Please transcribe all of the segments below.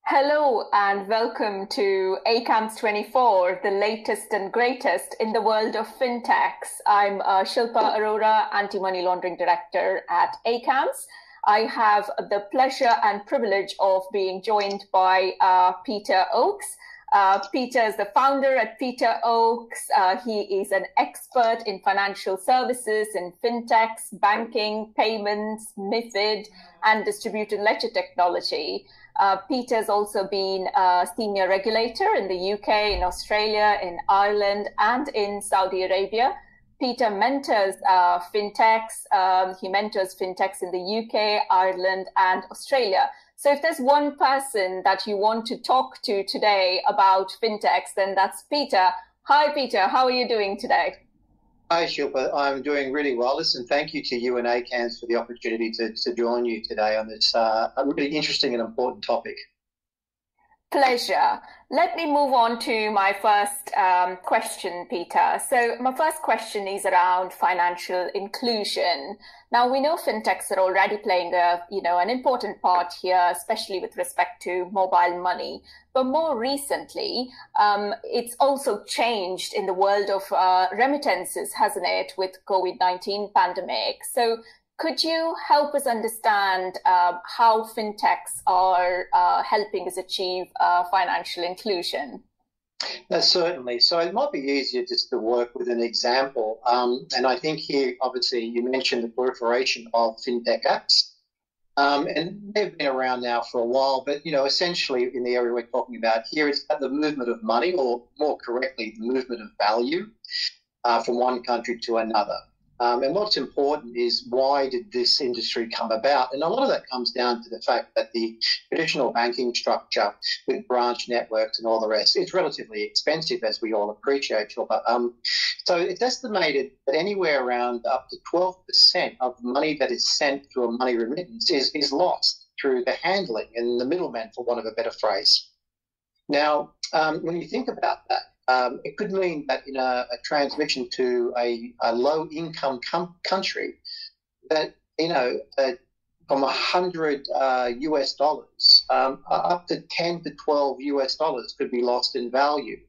Hello and welcome to ACAMS 24, the latest and greatest in the world of fintechs. I'm Shilpa Arora, Anti-Money Laundering Director at ACAMS. I have the pleasure and privilege of being joined by Peter Oakes. Peter is the founder at Peter Oakes. He is an expert in financial services, in fintechs, banking, payments, MiFID, and distributed ledger technology. Peter's also been a senior regulator in the UK, in Australia, in Ireland, and in Saudi Arabia. Peter mentors fintechs. He mentors fintechs in the UK, Ireland, and Australia. So if there's one person that you want to talk to today about fintechs, then that's Peter. Hi, Peter. How are you doing today? Hi, Shilpa. I'm doing really well. Listen, thank you to you and ACAMS for the opportunity to join you today on this really interesting and important topic. Pleasure. Let me move on to my first question, Peter. So my first question is around financial inclusion. Now, we know fintechs are already playing an important part here, especially with respect to mobile money. But more recently, it's also changed in the world of remittances, hasn't it, with COVID-19 pandemic? So could you help us understand how fintechs are helping us achieve financial inclusion? Certainly. So it might be easier just to work with an example. And I think here, obviously, you mentioned the proliferation of fintech apps. And they've been around now for a while, but, essentially in the area we're talking about here, it's about the movement of money, or more correctly, the movement of value from one country to another. And what's important is, why did this industry come about? And a lot of that comes down to the fact that the traditional banking structure with branch networks and all the rest is relatively expensive, as we all appreciate. So it's estimated that anywhere around up to 12% of money that is sent through a money remittance is lost through the handling and the middleman, for want of a better phrase. Now, when you think about that, it could mean that in a transmission to a low-income country, that, from 100 US dollars, up to 10 to 12 US dollars could be lost in value.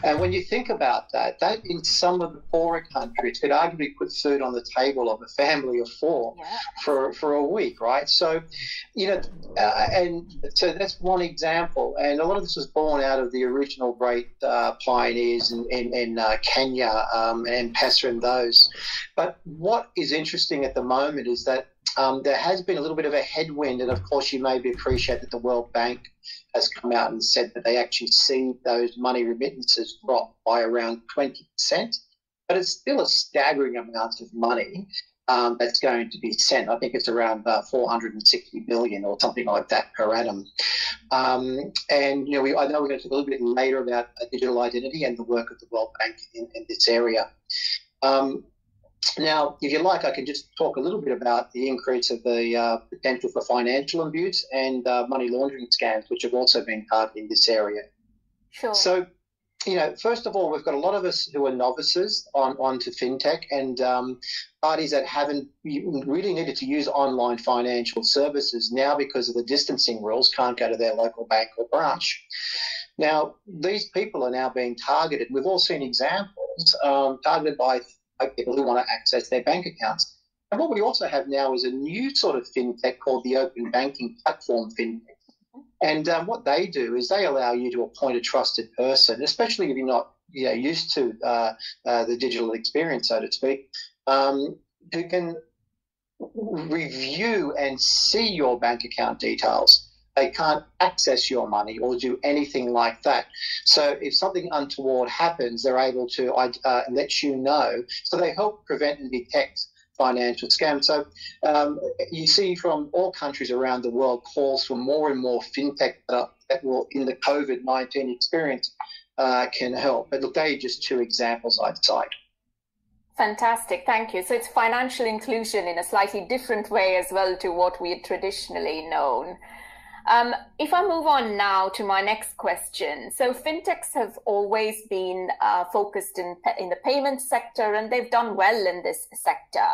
And when you think about that in some of the poorer countries could arguably put food on the table of a family of four for a week, right? So, and so that's one example. And a lot of this was born out of the original great pioneers in Kenya and M-Pesa and those. But what is interesting at the moment is that there has been a little bit of a headwind, and of course you maybe appreciate that the World Bank has come out and said that they actually see those money remittances drop by around 20%, but it's still a staggering amount of money that's going to be sent. I think it's around 460 billion or something like that per annum. And I know we're going to talk a little bit later about digital identity and the work of the World Bank in this area. Now, if you like, I can just talk a little bit about the increase of the potential for financial abuse and money laundering scams, which have also been targeting this area. Sure. So, first of all, we've got a lot of us who are novices onto fintech, and parties that haven't really needed to use online financial services now, because of the distancing rules, can't go to their local bank or branch. Now, these people are now being targeted. We've all seen examples targeted by people who want to access their bank accounts. And what we also have now is a new sort of fintech called the open banking platform fintech. And what they do is they allow you to appoint a trusted person, especially if you're not used to the digital experience, so to speak, who can review and see your bank account details. They can't access your money or do anything like that. So if something untoward happens, they're able to let you know. So they help prevent and detect financial scams. So you see from all countries around the world calls for more and more fintech that will, in the COVID-19 experience, can help. But look, they are just two examples I'd cite. Fantastic, thank you. So it's financial inclusion in a slightly different way as well to what we had traditionally known. If I move on now to my next question, so fintechs have always been focused in the payment sector, and they've done well in this sector.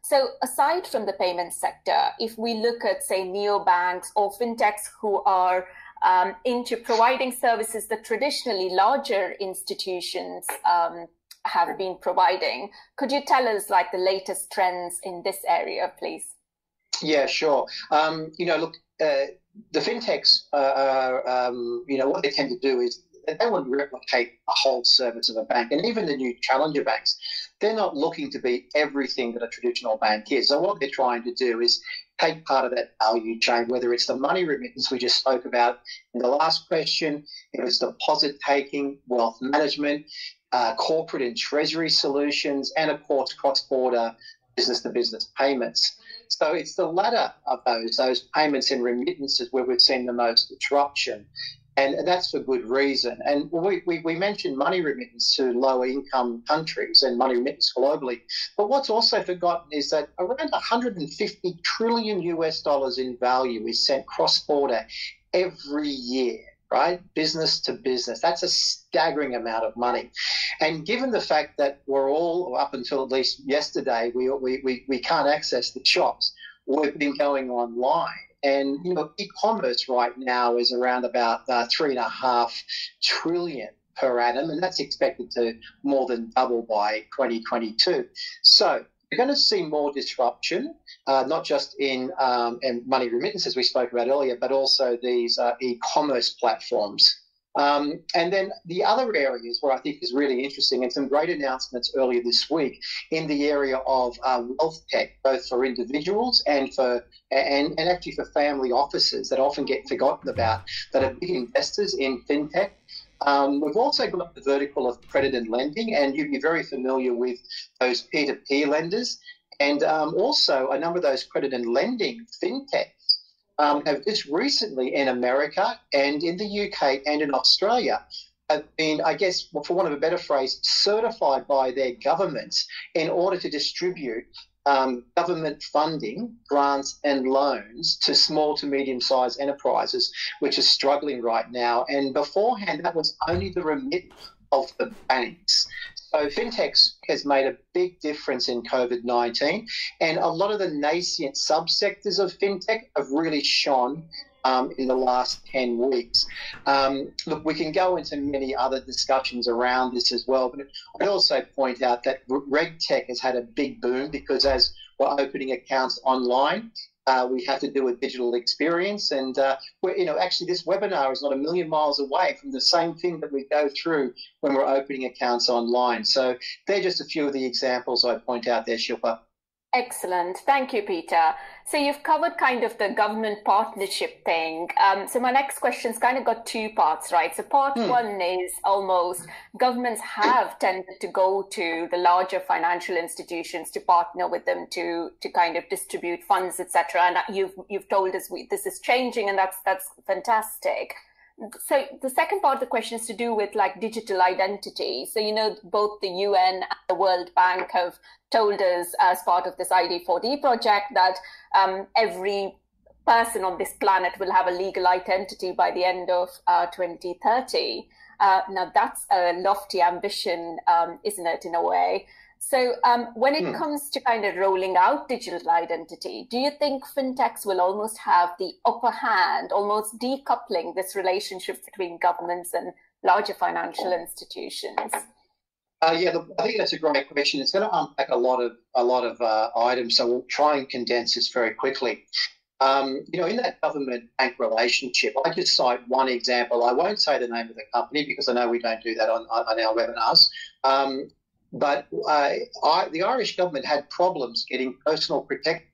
So aside from the payment sector, if we look at, say, neobanks or fintechs who are into providing services that traditionally larger institutions have been providing, could you tell us like the latest trends in this area, please? Yeah, sure. Look, the fintechs, what they tend to do is they want to replicate a whole service of a bank. And even the new challenger banks, they're not looking to be everything that a traditional bank is. So what they're trying to do is take part of that value chain, whether it's the money remittance we just spoke about in the last question, if it's deposit taking, wealth management, corporate and treasury solutions, and of course cross-border business-to-business payments. So it's the latter of those payments and remittances where we've seen the most disruption. And that's for good reason. And we mentioned money remittance to lower income countries and money remittance globally. But what's also forgotten is that around 150 trillion US dollars in value is sent cross-border every year, right? Business to business. That's a staggering amount of money. And given the fact that we're all, up until at least yesterday, we can't access the shops, we've been going online. And, e-commerce right now is around about 3.5 trillion per annum, and that's expected to more than double by 2022. So we're going to see more disruption, not just in money remittances we spoke about earlier, but also these e-commerce platforms. And then the other areas where I think is really interesting, and some great announcements earlier this week in the area of wealth tech, both for individuals and actually for family offices that often get forgotten about, that are big investors in fintech. We've also got the vertical of credit and lending, and you'd be very familiar with those peer-to-peer lenders, and also a number of those credit and lending fintechs have just recently in America and in the UK and in Australia have been, I guess, for want of a better phrase, certified by their governments in order to distribute government funding, grants and loans to small to medium-sized enterprises, which are struggling right now. And beforehand, that was only the remit of the banks. So fintechs has made a big difference in COVID-19, and a lot of the nascent subsectors of fintech have really shone in the last 10 weeks. Look, we can go into many other discussions around this as well, but I'd also point out that RegTech has had a big boom because as we're opening accounts online, we have to do a digital experience, and actually this webinar is not a million miles away from the same thing that we go through when we're opening accounts online. So they're just a few of the examples I'd point out there, Shilpa. Excellent. Thank you, Peter. So you've covered kind of the government partnership thing. So my next question's kind of got two parts, right? So part one is almost governments have tended to go to the larger financial institutions to partner with them to kind of distribute funds, etc. And you've told us this is changing, and that's fantastic. So the second part of the question is to do with like digital identity. So, both the UN and the World Bank have told us as part of this ID4D project that every person on this planet will have a legal identity by the end of 2030. Now, that's a lofty ambition, isn't it, in a way? So when it comes to kind of rolling out digital identity, do you think fintechs will almost have the upper hand, almost decoupling this relationship between governments and larger financial institutions? Look, I think that's a great question. It's going to unpack a lot of items, so we'll try and condense this very quickly. In that government-bank relationship, I just cite one example. I won't say the name of the company because I know we don't do that on our webinars. But the Irish government had problems getting personal protection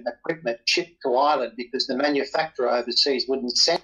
equipment shipped to Ireland because the manufacturer overseas wouldn't send.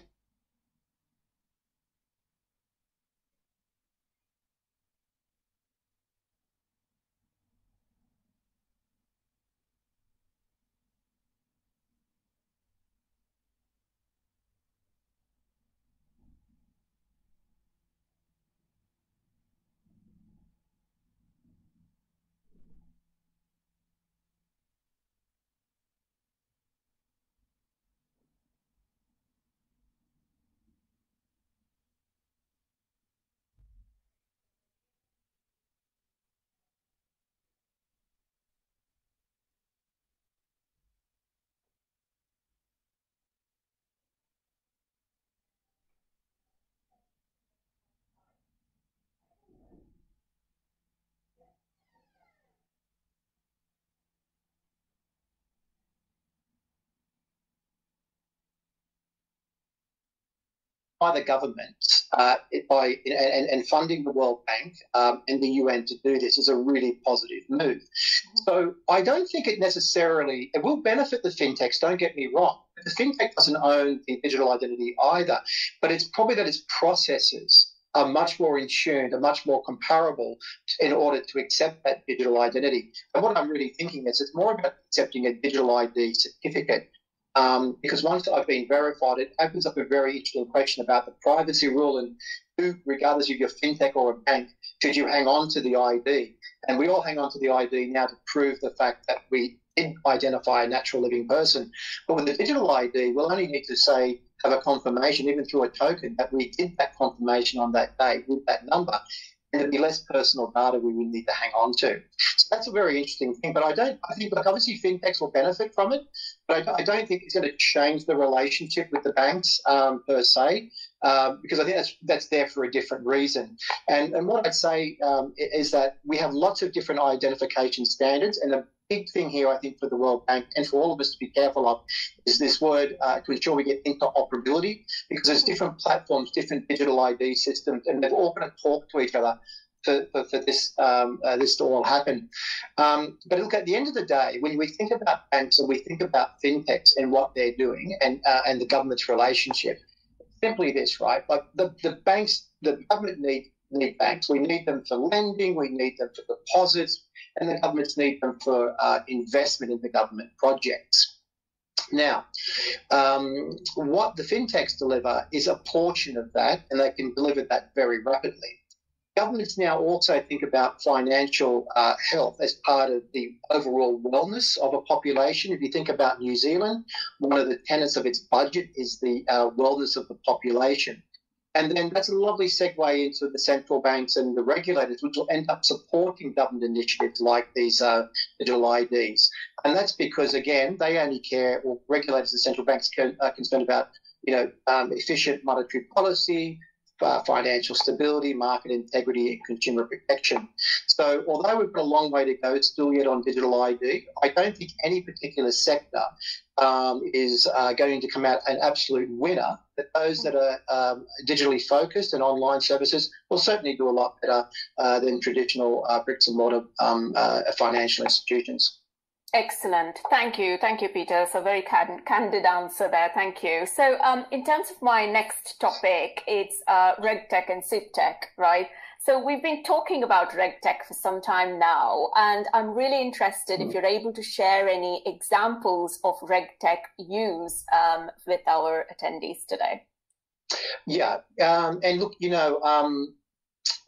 by the government and funding the World Bank and the UN to do this is a really positive move. So I don't think it will benefit the fintechs, don't get me wrong. The fintech doesn't own the digital identity either, but it's probably that its processes are much more in tune, are much more comparable in order to accept that digital identity. And what I'm really thinking is it's more about accepting a digital ID certificate. Because once I've been verified, it opens up a very interesting question about the privacy rule and who, regardless of your fintech or a bank, should you hang on to the ID? And we all hang on to the ID now to prove the fact that we did identify a natural living person. But with the digital ID, we'll only need to have a confirmation, even through a token, that we did that confirmation on that day with that number. And there'd be less personal data we would need to hang on to. So that's a very interesting thing. But I think, obviously fintechs will benefit from it, but I don't think it's going to change the relationship with the banks per se, because I think that's there for a different reason. And what I'd say is that we have lots of different identification standards, and the big thing here, I think, for the World Bank and for all of us to be careful of is this word to ensure we get interoperability, because there's different platforms, different digital ID systems, and they're all going to talk to each other for this to all happen. But look, at the end of the day, when we think about banks and we think about fintechs and what they're doing and the government's relationship, simply this, right? Like the banks, the government need banks. We need them for lending, we need them for deposits, and the governments need them for investment in the government projects. Now, what the fintechs deliver is a portion of that, and they can deliver that very rapidly. Governments now also think about financial health as part of the overall wellness of a population. If you think about New Zealand, one of the tenets of its budget is the wellness of the population. And then that's a lovely segue into the central banks and the regulators, which will end up supporting government initiatives like these digital IDs. And that's because, again, they only care, or regulators and central banks are concerned about, efficient monetary policy, financial stability, market integrity, and consumer protection. So although we've got a long way to go still yet on digital ID, I don't think any particular sector is going to come out an absolute winner. But those that are digitally focused and online services will certainly do a lot better than traditional bricks and mortar financial institutions. Excellent. Thank you, Peter. So very candid answer there. Thank you. So in terms of my next topic, it's RegTech and Fintech, right? So we've been talking about RegTech for some time now, and I'm really interested if you're able to share any examples of RegTech use with our attendees today. Yeah. And look,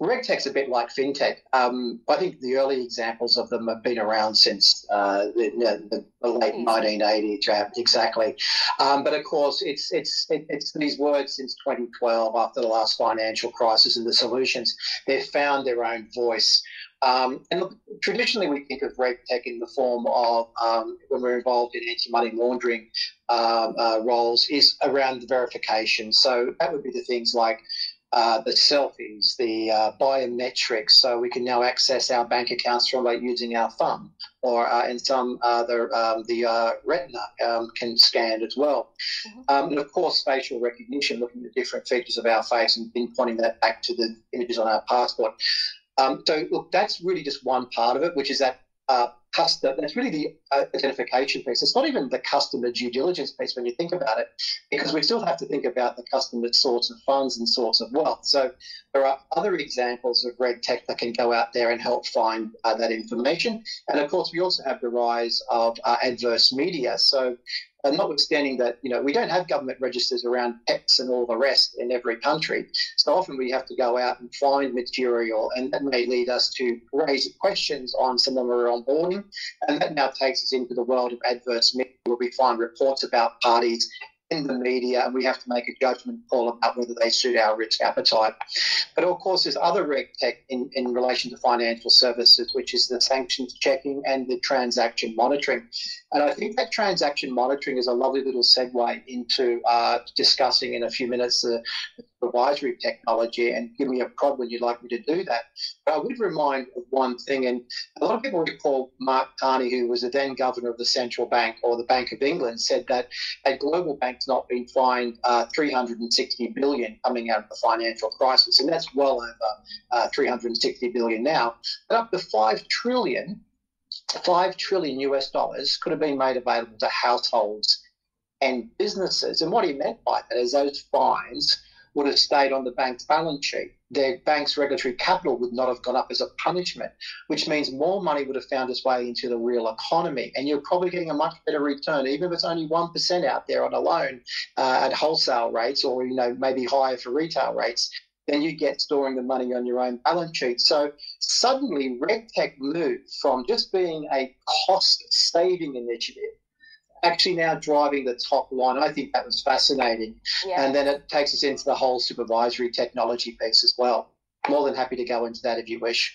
RegTech's a bit like FinTech. I think the early examples of them have been around since the late 1980s, exactly. But of course, it's these words since 2012, after the last financial crisis, and the solutions. They've found their own voice. And look, traditionally, we think of RegTech in the form of when we're involved in anti-money laundering roles is around the verification. So that would be the things like the selfies, the biometrics, so we can now access our bank accounts from using our thumb, or in some the retina can scan as well. And of course, facial recognition, looking at different features of our face and pinpointing that back to the images on our passport. So look, that's really just one part of it, which is that that's really the identification piece. It's not even the customer due diligence piece when you think about it, because we still have to think about the customer's source of funds and source of wealth. So there are other examples of RegTech that can go out there and help find that information. And of course, we also have the rise of adverse media. So notwithstanding that, we don't have government registers around pets and all the rest in every country. So often we have to go out and find material, and that may lead us to raise questions on someone we're onboarding. And that now takes us into the world of adverse media, where we find reports about parties in the media, and we have to make a judgment call about whether they suit our risk appetite. But of course, there's other RegTech in relation to financial services, which is the sanctions checking and the transaction monitoring. And I think that transaction monitoring is a lovely little segue into discussing in a few minutes the supervisory technology, and give me a prod when you'd like me to do that. But I would remind of one thing, and a lot of people recall Mark Carney, who was the then governor of the central bank, or the Bank of England, said that a global bank's not been fined $360 billion coming out of the financial crisis, and that's well over $360 billion now. But up to $5 trillion US dollars could have been made available to households and businesses. And what he meant by that is those fines would have stayed on the bank's balance sheet. Their bank's regulatory capital would not have gone up as a punishment, which means more money would have found its way into the real economy. And you're probably getting a much better return, even if it's only 1% out there on a loan at wholesale rates, or maybe higher for retail rates, than you get storing the money on your own balance sheet. So suddenly RegTech moved from just being a cost-saving initiative, actually now driving the top line. I think that was fascinating. Yeah. And then it takes us into the whole supervisory technology piece as well. More than happy to go into that if you wish.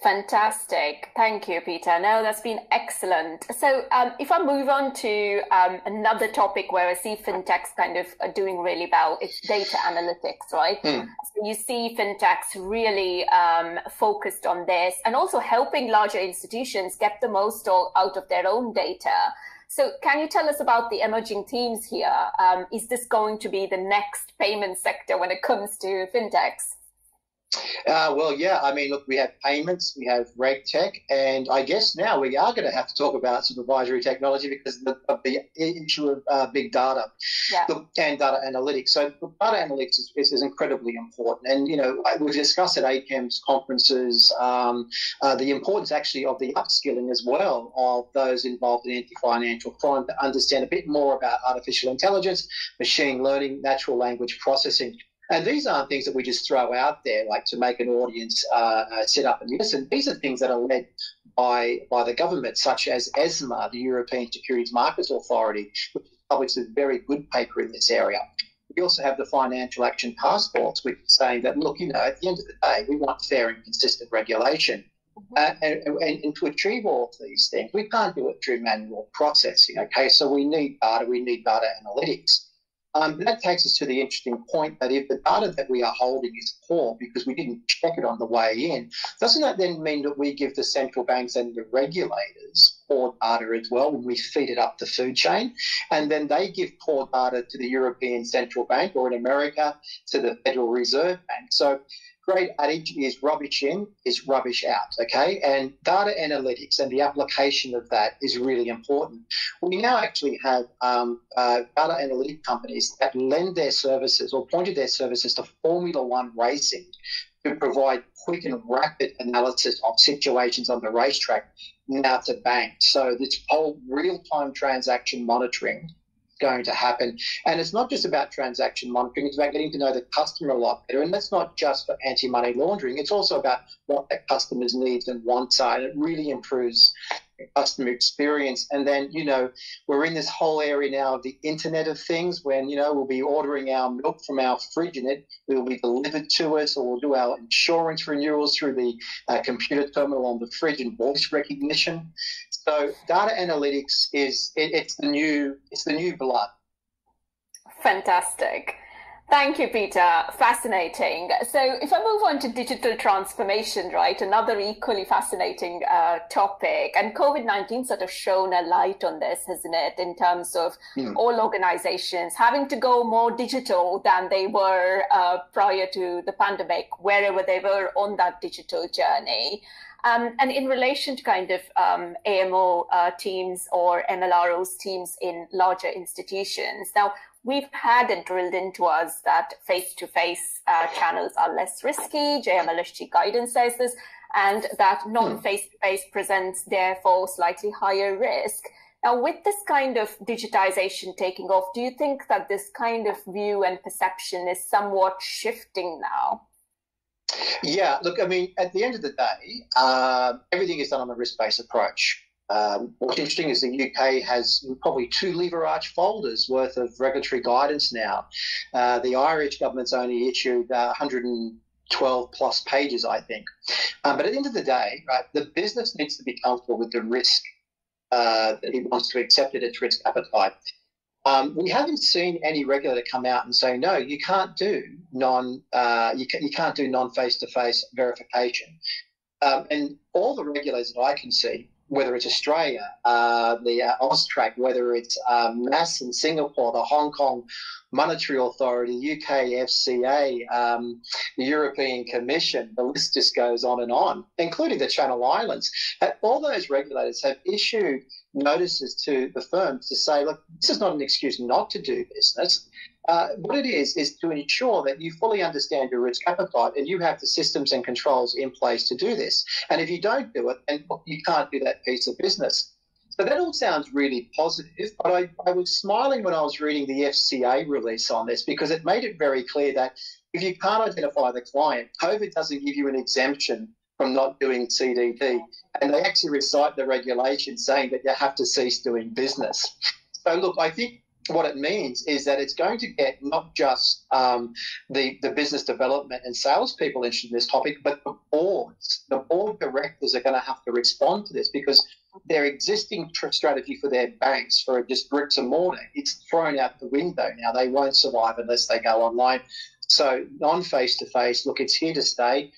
Fantastic. Thank you, Peter. No, that's been excellent. So if I move on to another topic where I see fintechs kind of doing really well, it's data analytics, right? So you see fintechs really focused on this, and also helping larger institutions get the most out of their own data. So can you tell us about the emerging themes here? Is this going to be the next payment sector when it comes to fintechs? Well, yeah, I mean, look, we have payments, we have RegTech, and I guess now we are going to have to talk about supervisory technology because of the issue of big data and data analytics. So data analytics is incredibly important. And, we've discussed at ACAMS conferences the importance actually of the upskilling as well of those involved in anti-financial crime to understand a bit more about artificial intelligence, machine learning, natural language processing. And these aren't things that we just throw out there, like to make an audience sit up and listen. These are things that are led by the government, such as ESMA, the European Securities Markets Authority, which published a very good paper in this area. We also have the Financial Action Task Force, which is saying that, look, at the end of the day, we want fair and consistent regulation. And to achieve all of these things, we can't do it through manual processing, okay? So we need data analytics. That takes us to the interesting point that if the data that we are holding is poor because we didn't check it on the way in, doesn't that then mean that we give the central banks and the regulators poor data as well when we feed it up the food chain? And then they give poor data to the European Central Bank, or in America to the Federal Reserve Bank. So great adage is rubbish in is rubbish out, okay? And data analytics and the application of that is really important. We now actually have data analytic companies that lend their services or pointed their services to Formula One racing to provide quick and rapid analysis of situations on the racetrack now to banks. So this whole real-time transaction monitoring going to happen. And it's not just about transaction monitoring, it's about getting to know the customer a lot better. And that's not just for anti-money laundering, it's also about what that customer's needs and wants are. And it really improves customer experience. And then, we're in this whole area now of the Internet of Things when, we'll be ordering our milk from our fridge and it will be delivered to us, or we'll do our insurance renewals through the computer terminal on the fridge and voice recognition. So data analytics it's the new blood. Fantastic. Thank you, Peter. Fascinating. So if I move on to digital transformation, right, another equally fascinating topic, and COVID-19 sort of shone a light on this, hasn't it, in terms of all organizations having to go more digital than they were prior to the pandemic, wherever they were on that digital journey. And in relation to kind of AMO teams or MLROs teams in larger institutions. Now, we've had it drilled into us that face-to-face channels are less risky. JMLSG guidance says this, and that non-face-to-face presents therefore slightly higher risk. Now, with this kind of digitization taking off, do you think that this kind of view and perception is somewhat shifting now? Yeah, look, I mean, at the end of the day, everything is done on a risk-based approach. What's interesting is the UK has probably 2 lever arch folders worth of regulatory guidance now. The Irish government's only issued 112 plus pages, I think. But at the end of the day, right, the business needs to be comfortable with the risk that it wants to accept at its risk appetite. We haven't seen any regulator come out and say, no, you can't do you can't do non-face-to-face verification. And all the regulators that I can see, whether it's Australia, the Austrac, whether it's MAS in Singapore, the Hong Kong Monetary Authority, UK FCA, the European Commission, the list just goes on, including the Channel Islands. All those regulators have issued notices to the firms to say, look, this is not an excuse not to do business. What it is to ensure that you fully understand your risk appetite and you have the systems and controls in place to do this. And if you don't do it, then you can't do that piece of business. So that all sounds really positive, but I was smiling when I was reading the FCA release on this, because it made it very clear that if you can't identify the client, COVID doesn't give you an exemption from not doing CDD. And they actually recite the regulation saying that you have to cease doing business. So look, I think what it means is that it's going to get not just the business development and salespeople interested in this topic, but the boards. The board directors are going to have to respond to this, because their existing strategy for their banks, for just bricks and mortar, it's thrown out the window now. They won't survive unless they go online. So non-face-to-face, look, it's here to stay.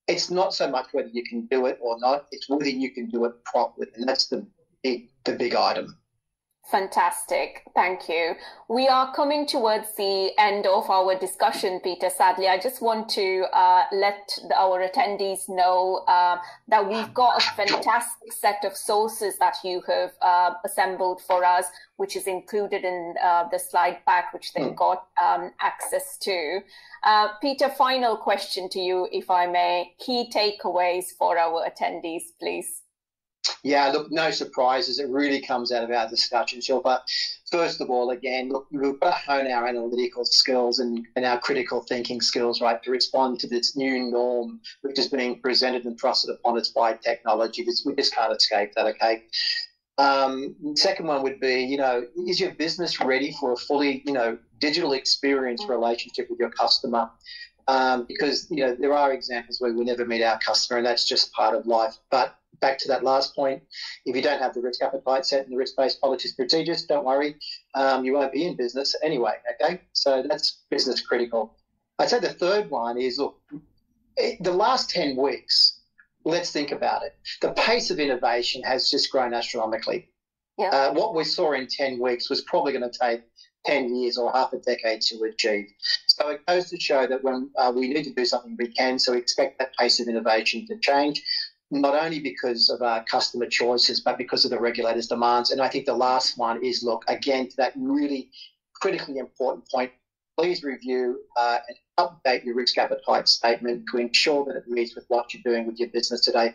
It's not so much whether you can do it or not, it's whether you can do it properly, and that's the big item. Fantastic. Thank you. We are coming towards the end of our discussion, Peter. Sadly, I just want to let our attendees know that we've got a fantastic set of sources that you have assembled for us, which is included in the slide pack, which they've got access to. Peter, final question to you, if I may. Key takeaways for our attendees, please. Yeah, look, no surprises. It really comes out of our discussion, Shilpa. First of all, again, look, we've got to hone our analytical skills and our critical thinking skills, right, to respond to this new norm which is being presented and thrusted upon us by technology. We just can't escape that, okay? Second one would be, is your business ready for a fully, digital experience relationship with your customer? Because, there are examples where we never meet our customer, and that's just part of life. But back to that last point, if you don't have the risk appetite set and the risk-based policies procedures, don't worry, you won't be in business anyway, okay? So that's business critical. I'd say the third one is, look, the last 10 weeks, let's think about it. The pace of innovation has just grown astronomically. Yeah. What we saw in 10 weeks was probably going to take 10 years or half a decade to achieve. So it goes to show that when we need to do something, we can. So we expect that pace of innovation to change, not only because of our customer choices, but because of the regulators' demands. And I think the last one is, look, again, to that really critically important point, please review and update your risk appetite statement to ensure that it meets with what you're doing with your business today.